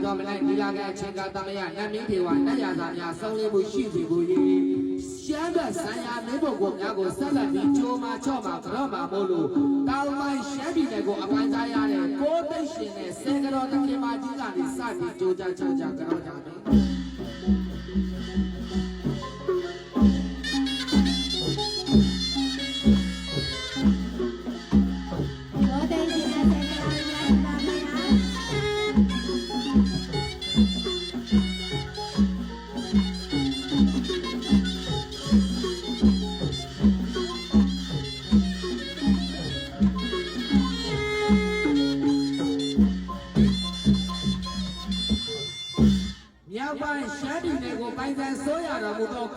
တော်မလိုက်ဒီလာကအချိန်ကသမယနတ်မင်းတွေဝနတ်ရသာများဆုံးလေးမှုရှိစီကိုရေရှမ်းဘက်ဆံရမင်းဘုံကိုများကိုဆက်လက်ပြီးချိုးမချော့မှာကြော့မှာမို့လို့တောင်ပိုင်းရှမ်းပြည်နယ်ကိုအပိုင်းစားရတဲ့ကိုသိရှင်နဲ့စင်ကတော်တခင်မကြီးကနေစပြီးကြိုးကြကြော့ကြကြော့ကြတယ်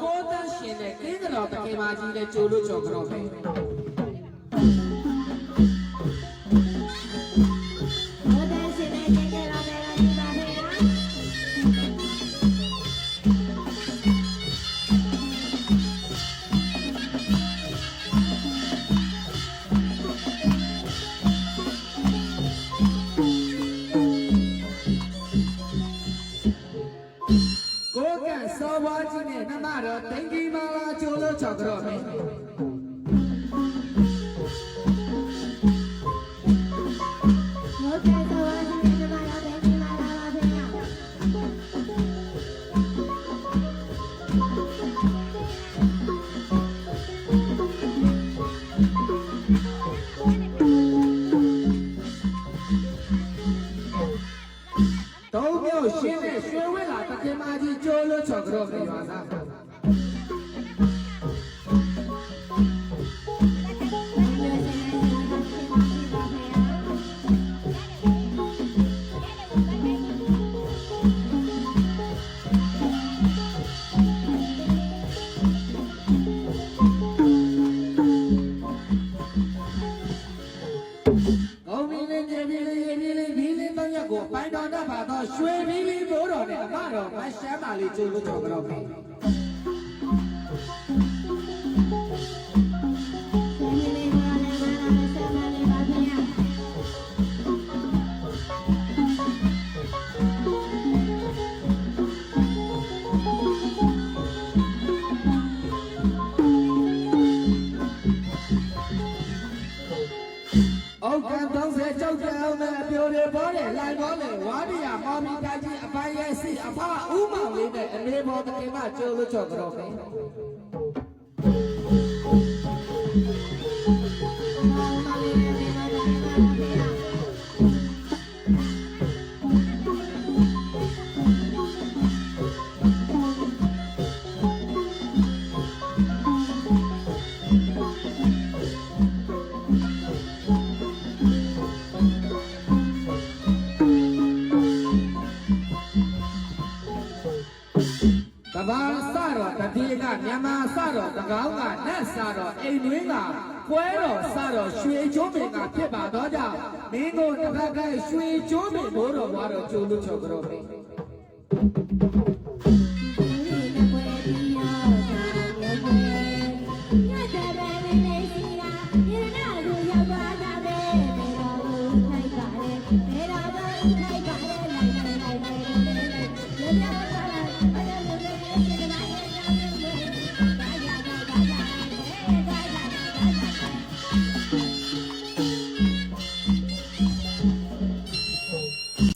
ကိုတန်းရှင်နဲ့ကင်းတော်တခင်မကြီးနဲ့ကြိုလို့ကြော်ကြော်ပဲရွှေဘီလီဘိုးတော်နဲ့အမတော်မရှမ်းပါလေးကျိုးလို့ကြော်ကြော်ပဲအဖဦးမောင်လေးနဲ့အနေပေါ်တခင်မကျိုးလို့ချော်ကြော်ပဲမြန်မာစတော့တကောင်းကနတ်စတော့အိမ်တွင်းကပွဲတော်စတော့ရွှေကျိုးပင်ကဖြစ်ပါတော့ကြောင့်မင်းတို့တစ်ခါကရွှေကျိုးပင်ဘိုးတော်ဘွားတော်ကျိုးလို့ချော်ကြော်ပဲ